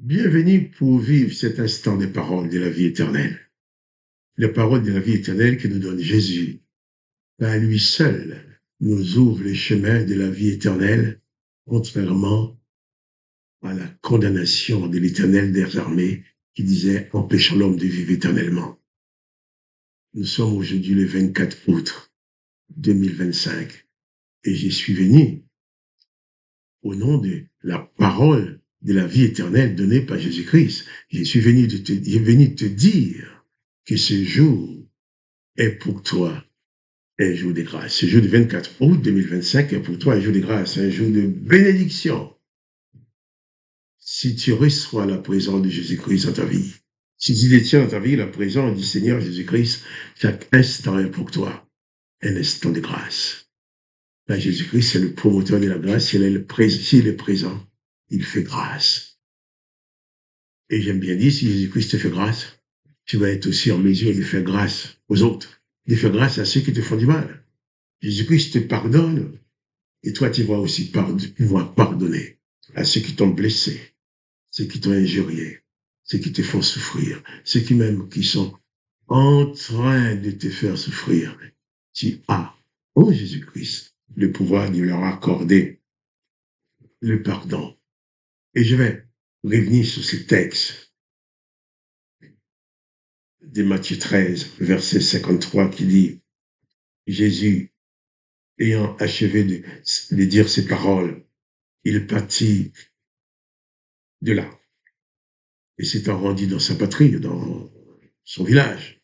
Bienvenue pour vivre cet instant des paroles de la vie éternelle. Les paroles de la vie éternelle que nous donne Jésus. À lui seul nous ouvre les chemins de la vie éternelle, contrairement à la condamnation de l'Éternel des armées qui disait « empêchant l'homme de vivre éternellement ». Nous sommes aujourd'hui le 24 août 2025 et je suis venu au nom de la parole de la vie éternelle donnée par Jésus-Christ. Je suis venu te dire que ce jour est pour toi un jour de grâce. Ce jour du 24 août 2025 est pour toi un jour de grâce, un jour de bénédiction. Si tu reçois la présence de Jésus-Christ dans ta vie, si tu détiens dans ta vie la présence du Seigneur Jésus-Christ, chaque instant est pour toi un instant de grâce. Là, Jésus-Christ, c'est le promoteur de la grâce. S'il est présent, il fait grâce. Et j'aime bien dire, si Jésus-Christ te fait grâce, tu vas être aussi en mesure de faire grâce aux autres, de faire grâce à ceux qui te font du mal. Jésus-Christ te pardonne, et toi, tu vas aussi pouvoir pardonner à ceux qui t'ont blessé, ceux qui t'ont injurié, ceux qui te font souffrir, ceux qui sont en train de te faire souffrir. Tu as, en Jésus-Christ, le pouvoir de leur accorder le pardon. Et je vais revenir sur ce texte de Matthieu 13, verset 53, qui dit « Jésus, ayant achevé de dire ces paroles, il partit de là et s'étant rendu dans sa patrie, dans son village,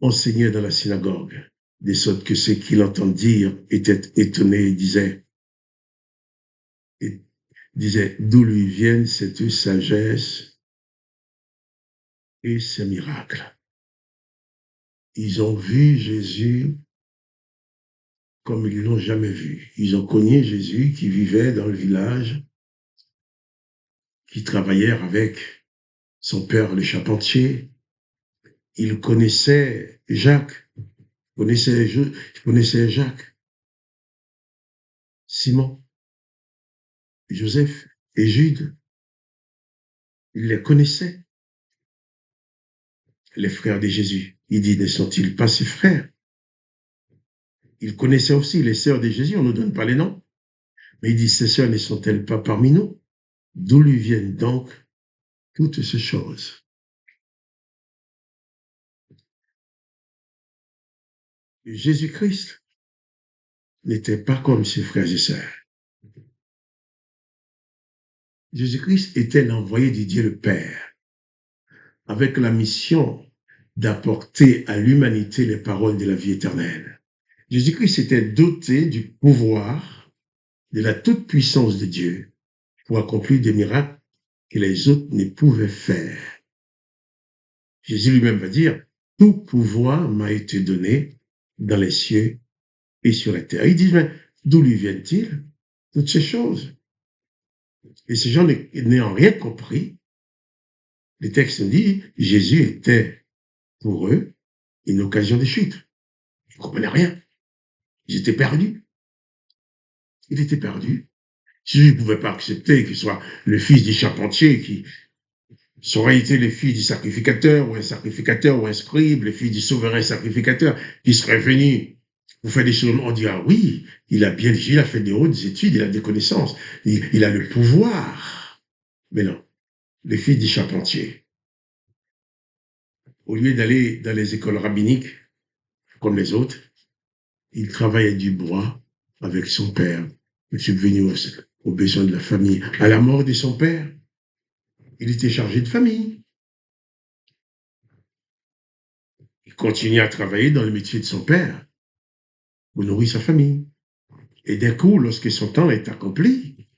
enseignait dans la synagogue, de sorte que ceux qui l'entendent dire étaient étonnés et disaient d'où lui viennent cette sagesse et ces miracles. Ils ont vu Jésus comme ils ne l'ont jamais vu. Ils ont connu Jésus qui vivait dans le village, qui travaillait avec son père le charpentier. Ils connaissaient Jacques, connaissaient Jacques, Simon, Joseph et Jude. Ils les connaissaient, les frères de Jésus. Il dit, ne sont-ils pas ses frères? Ils connaissaient aussi les sœurs de Jésus, on ne nous donne pas les noms. Mais il dit, ces sœurs ne sont-elles pas parmi nous? D'où lui viennent donc toutes ces choses? Jésus-Christ n'était pas comme ses frères et sœurs. Jésus-Christ était l'envoyé de Dieu le Père, avec la mission d'apporter à l'humanité les paroles de la vie éternelle. Jésus-Christ était doté du pouvoir, de la toute-puissance de Dieu pour accomplir des miracles que les autres ne pouvaient faire. Jésus lui-même va dire, tout pouvoir m'a été donné dans les cieux et sur la terre. Ils disent, mais d'où lui viennent-ils toutes ces choses? Et ces gens n'ayant rien compris, le texte dit, Jésus était pour eux une occasion de chute. Ils ne comprenaient rien. Ils étaient perdus. Il était perdu. Jésus ne pouvait pas accepter qu'il soit le fils du charpentier, qui aurait été le fils du sacrificateur ou un scribe, le fils du souverain sacrificateur, qui serait venu pour faire des choses. On dit, ah oui, il a fait des hautes études, il a des connaissances, il a le pouvoir. Mais non, le fils du charpentier, au lieu d'aller dans les écoles rabbiniques, comme les autres, il travaillait du bois avec son père, pour subvenir aux besoins de la famille. À la mort de son père, il était chargé de famille. Il continuait à travailler dans le métier de son père pour nourrir sa famille. Et d'un coup, lorsque son temps est accompli,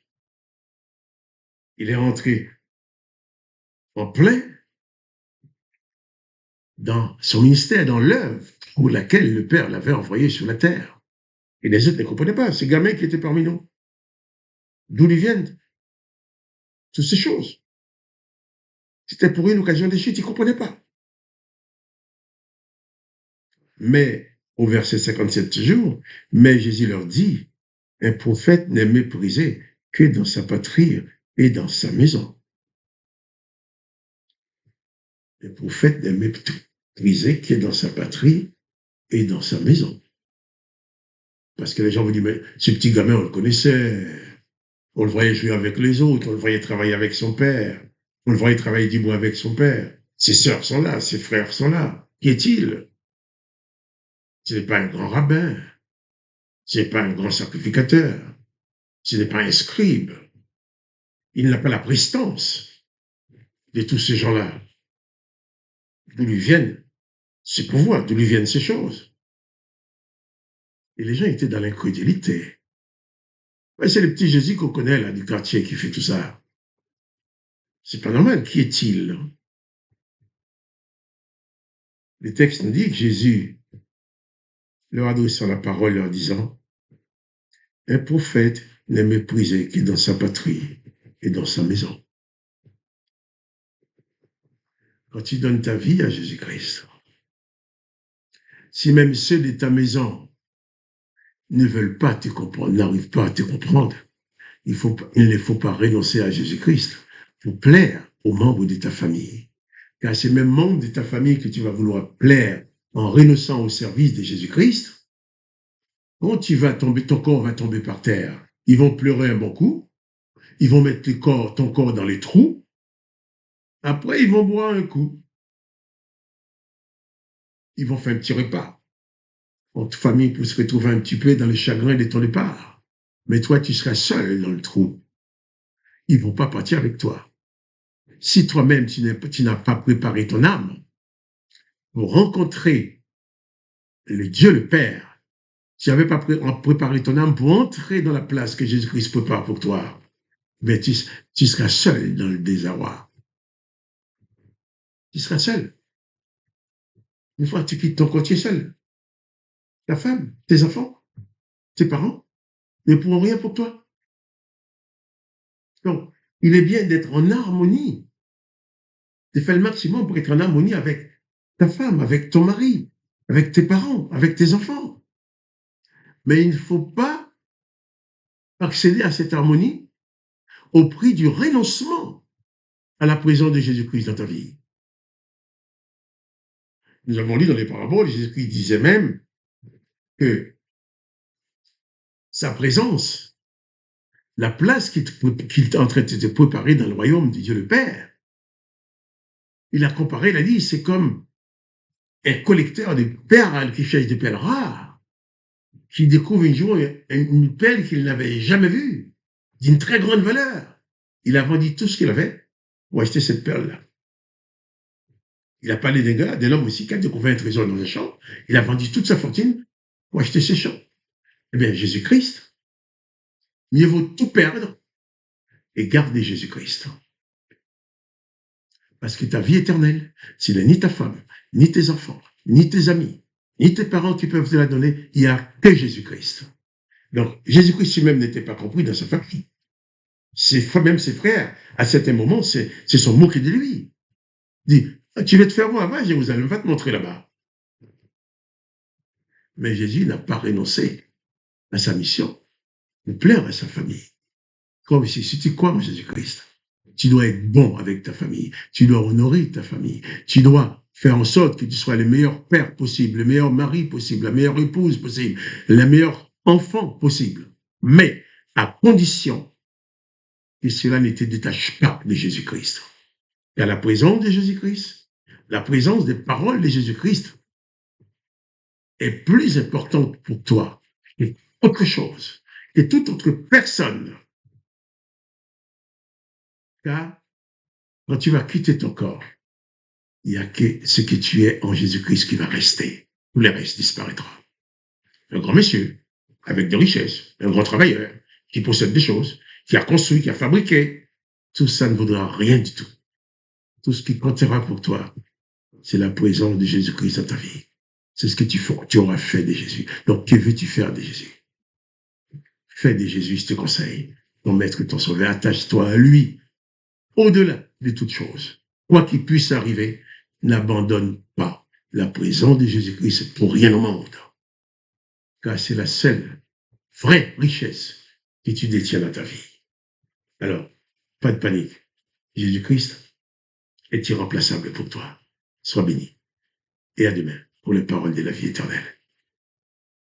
il est entré en plein dans son ministère, dans l'œuvre pour laquelle le Père l'avait envoyé sur la terre. Et les autres ne comprenaient pas, ces gamins qui étaient parmi nous. D'où ils viennent toutes ces choses. C'était pour eux une occasion de chute, ils ne comprenaient pas. Mais, au verset 57 toujours, mais Jésus leur dit, un prophète n'est méprisé que dans sa patrie et dans sa maison. Le prophète n'est méprisé qui est dans sa patrie et dans sa maison. Parce que les gens vous disent, mais ce petit gamin, on le connaissait. On le voyait jouer avec les autres, on le voyait travailler avec son père, on le voyait travailler 10 mois avec son père. Ses sœurs sont là, ses frères sont là. Qui est-il? Ce n'est pas un grand rabbin, ce n'est pas un grand sacrificateur, ce n'est pas un scribe. Il n'a pas la prestance de tous ces gens-là. D'où lui viennent ces pouvoirs, d'où lui viennent ces choses. Et les gens étaient dans l'incrédulité. Ouais, c'est le petit Jésus qu'on connaît là, du quartier, qui fait tout ça. C'est pas normal. Qui est-il? Le texte nous dit que Jésus leur adressant la parole, leur disant, un prophète n'est méprisé que dans sa patrie et dans sa maison. Quand tu donnes ta vie à Jésus-Christ, si même ceux de ta maison ne veulent pas te comprendre, n'arrivent pas à te comprendre, il ne faut pas renoncer à Jésus-Christ pour plaire aux membres de ta famille. Car c'est même membres de ta famille que tu vas vouloir plaire en renonçant au service de Jésus-Christ. Quand tu vas tomber, ton corps va tomber par terre. Ils vont pleurer un bon coup. Ils vont mettre ton corps dans les trous. Après, ils vont boire un coup. Ils vont faire un petit repas. Votre famille peut se retrouver un petit peu dans le chagrin de ton départ. Mais toi, tu seras seul dans le trou. Ils ne vont pas partir avec toi. Si toi-même, tu n'as pas préparé ton âme pour rencontrer le Dieu le Père, tu n'avais pas préparé ton âme pour entrer dans la place que Jésus-Christ prépare pour toi, mais tu seras seul dans le désarroi. Tu seras seul. Une fois que tu quittes ton corps, tu es seul. Ta femme, tes enfants, tes parents ne pourront rien pour toi. Donc, il est bien d'être en harmonie, de faire le maximum pour être en harmonie avec ta femme, avec ton mari, avec tes parents, avec tes enfants. Mais il ne faut pas accéder à cette harmonie au prix du renoncement à la présence de Jésus-Christ dans ta vie. Nous avons lu dans les paraboles, Jésus-Christ disait même que sa présence, la place qu'il est en train de te préparer dans le royaume de Dieu le Père, il a comparé, il a dit, c'est comme un collecteur de perles qui cherche des perles rares, qui découvre un jour une perle qu'il n'avait jamais vue, d'une très grande valeur. Il a vendu tout ce qu'il avait pour acheter cette perle-là. Il a parlé d'un gars, d'un homme aussi, qui a découvert un trésor dans un champ. Il a vendu toute sa fortune pour acheter ces champs. Eh bien, Jésus-Christ, mieux vaut tout perdre et garder Jésus-Christ. Parce que ta vie éternelle, ce n'est ni ta femme, ni tes enfants, ni tes amis, ni tes parents qui peuvent te la donner. Il n'y a que Jésus-Christ. Donc, Jésus-Christ lui-même n'était pas compris dans sa famille. Même ses frères, à certains moments, se sont moqués de lui. Dit, tu veux te faire voir, va à Jérusalem, va te montrer là-bas. Mais Jésus n'a pas renoncé à sa mission de plaire à sa famille. Comme si tu crois en Jésus-Christ, tu dois être bon avec ta famille, tu dois honorer ta famille, tu dois faire en sorte que tu sois le meilleur père possible, le meilleur mari possible, la meilleure épouse possible, le meilleur enfant possible. Mais à condition que cela ne te détache pas de Jésus-Christ. Et à la présence de Jésus-Christ, la présence des paroles de Jésus-Christ est plus importante pour toi que autre chose, que toute autre personne. Car quand tu vas quitter ton corps, il n'y a que ce que tu es en Jésus-Christ qui va rester. Tout le reste disparaîtra. Un grand monsieur, avec des richesses, un grand travailleur, qui possède des choses, qui a construit, qui a fabriqué, tout ça ne vaudra rien du tout. Tout ce qui comptera pour toi, c'est la présence de Jésus-Christ dans ta vie. C'est ce que tu auras fait de Jésus. Donc, que veux-tu faire de Jésus? Fais de Jésus, je te conseille, ton maître, ton sauveur, attache-toi à lui, au-delà de toutes choses. Quoi qu'il puisse arriver, n'abandonne pas la présence de Jésus-Christ pour rien au monde. Car c'est la seule vraie richesse que tu détiens dans ta vie. Alors, pas de panique. Jésus-Christ est irremplaçable pour toi. Sois béni. Et à demain pour les paroles de la vie éternelle.